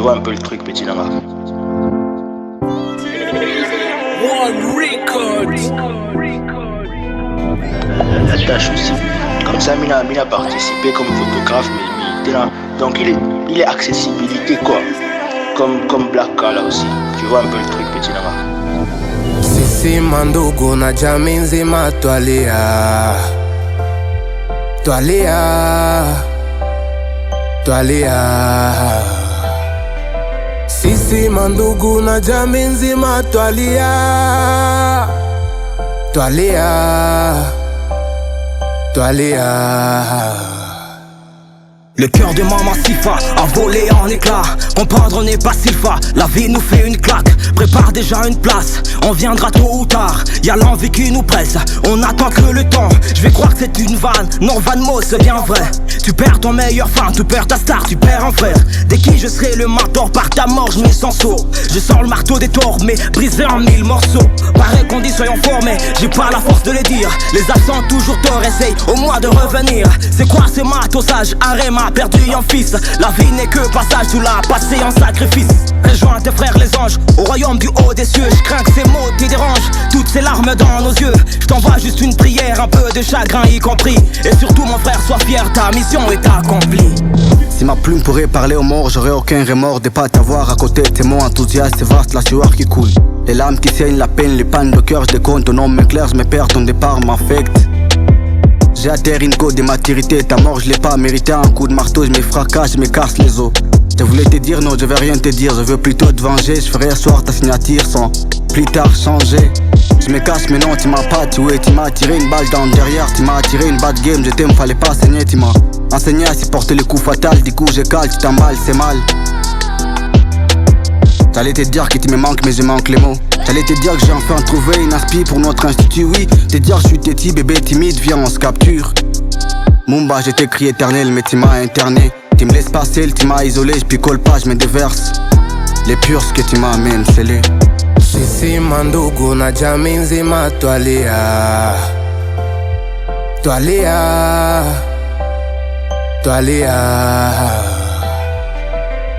vois un peu le truc, petit Nanga. One Records. La tâche aussi. Comme ça, Mina a participé comme photographe, mais il était là. Donc il est accessibilité quoi. Comme Black Kala aussi. Tu vois un peu le truc, petit Nanga. Sisi mandugu na jamii nzima twalia Sisi mandugu na jamii nzima twalia Le cœur de maman Sifa a volé en éclats. Comprendre n'est pas si fa. La vie nous fait une claque. Prépare déjà une place. On viendra tôt ou tard. Y'a l'envie qui nous presse. On attend que le temps. Je vais croire que c'est une vanne. Non, Van Mo, c'est bien vrai. Tu perds ton meilleur fan, tu perds ta star, tu perds un frère. Dès qui je serai le mentor, par ta mort je mets sans saut. Je sors le marteau des torts, mais brisé en 1000 morceaux. Pareil qu'on dit soyons forts, mais j'ai pas la force de les dire. Les absents toujours tort, essaye au moins de revenir. C'est quoi ce matosage, Arema perdu en fils. La vie n'est que passage, tu l'as passé en sacrifice. Rejoins tes frères les anges, au royaume du haut des cieux. Je crains que ces mots t'y dérangent, toutes ces larmes dans nos yeux. Je t'envoie juste une prière, un peu de chagrin y compris. Et surtout mon frère, sois fier, ta mission est accomplie. Si ma plume pourrait parler aux morts, j'aurais aucun remords de pas t'avoir à côté. Tes mots enthousiastes, c'est vaste la sueur qui coule. Les larmes qui saignent, la peine, les pannes de cœur, je décompte. Ton nom m'éclaire, je me perds, ton départ m'affecte. J'ai atterri une côte de maturité, ta mort je l'ai pas mérité. Un coup de marteau, je me fracasse, je me casse les os. Je voulais te dire non, je vais rien te dire, je veux plutôt te venger. Je ferai asseoir ta signature sans plus tard changer. Je me cache mais non, tu m'as pas tué, tu m'as tiré une balle dans le derrière, tu m'as tiré une bad game, je t'aime, fallait pas saigner, tu m'as enseigné à supporter les coups fatals, du coup je cale, tu t'emballes, c'est mal. J'allais te dire que tu me manques mais je manque les mots. J'allais te dire que j'ai enfin trouvé une aspi pour notre institut, oui. Te dire je suis téti, bébé timide, viens on se capture. Mumba, je t'écris éternel mais tu m'as interné. Tu me laisses passer, tu m'as isolé, je picole pas, je me déverse. Les purs que tu m'amènes, c'est les Sisi mandugu na jamii nzima twalia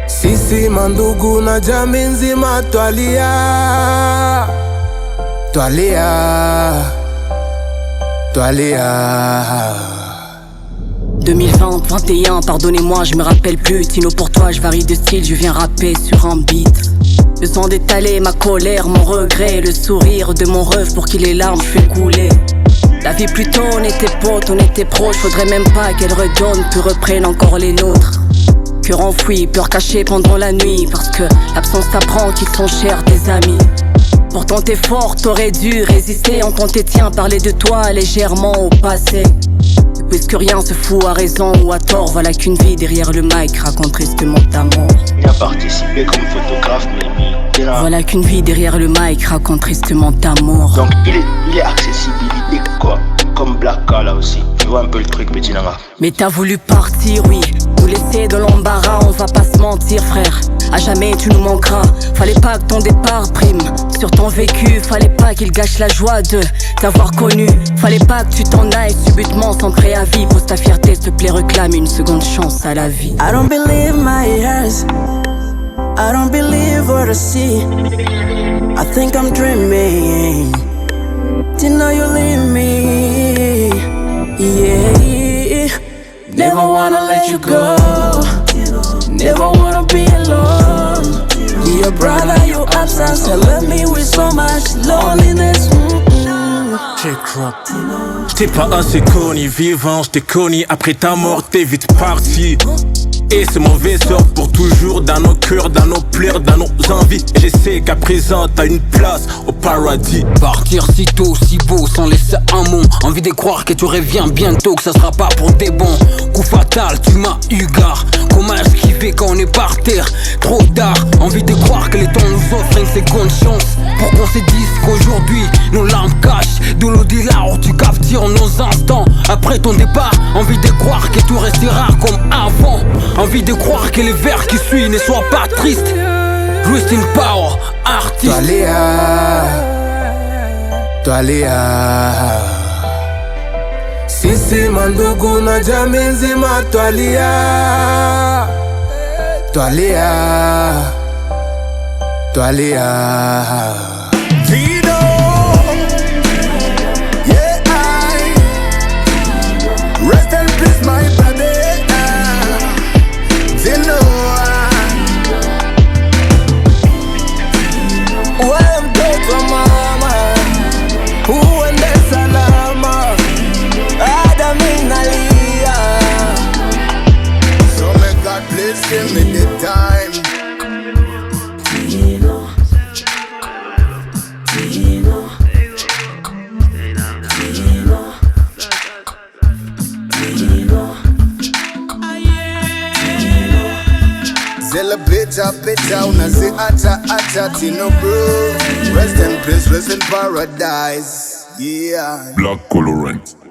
Sisi mandugu na jamii nzima twalia 2020, 21, pardonnez-moi, je me rappelle plus. Tino pour toi, je varie de style, je viens rapper sur un beat. Besoin d'étaler ma colère, mon regret, le sourire de mon rêve pour qu'il les larmes je fais couler. La vie plus tôt, on était potes, on était proches, faudrait même pas qu'elle redonne, que reprenne encore les nôtres. Cœur enfoui, peur cachée pendant la nuit, parce que l'absence t'apprend qu'ils sont chers tes amis. Pourtant t'es fort, t'aurais dû résister, on comptait tiens parler de toi légèrement au passé. Puisque rien se fout à raison ou à tort, voilà qu'une vie derrière le mic raconte tristement ta mort. Il a participé comme photographe, mais là. Voilà qu'une vie derrière le mic raconte tristement ta mort. Donc il est accessibilité quoi, comme Black Kala aussi. Tu vois un peu le truc, petit Nanga. Mais t'as voulu partir, oui, nous laisser dans l'embarras, on va pas se mentir frère. À jamais tu nous manqueras, fallait pas que ton départ prime sur ton vécu, fallait pas qu'il gâche la joie de t'avoir connu. Fallait pas que tu t'en ailles subitement sans préavis. Pose ta fierté, s'il te plaît, réclame une seconde chance à la vie. I don't believe my ears, I don't believe what I see. I think I'm dreaming, didn't know you leave me. Yeah, never wanna let you go, never wanna be alone. Your brother, your absence, I left me with so much loneliness. J't'ai pas assez connu vivant, j't'ai connu après ta mort, t'es vite parti. Et ce mauvais sort pour toujours dans nos cœurs, dans nos pleurs, dans nos envies. Et je sais qu'à présent t'as une place au paradis. Partir si tôt, si beau, sans laisser un mot. Envie de croire que tu reviens bientôt, que ça sera pas pour des bons. Coup fatal, tu m'as eu gare. Comment esquiver quand on est par terre? Trop tard, envie de croire que les temps nous offrent une seconde chance. Pour qu'on se dise qu'aujourd'hui nos larmes cachent de l'au-delà où tu captures nos instants. Après ton départ, envie de croire que tout restera comme avant. Envie de croire que les vers qui suivent ne soient pas tristes. Rest in power, artiste. Twalia Sisi mandugu na jamii nzima twalia Twalia Vino, yeah, rest in peace my baby, Vino. Well, mtoto mama, uende salama, Adami nalia. So may God bless him in the time. Zella pita unazi ata Tino bro. Rest in peace, rest in paradise. Yeah. Black Colorant.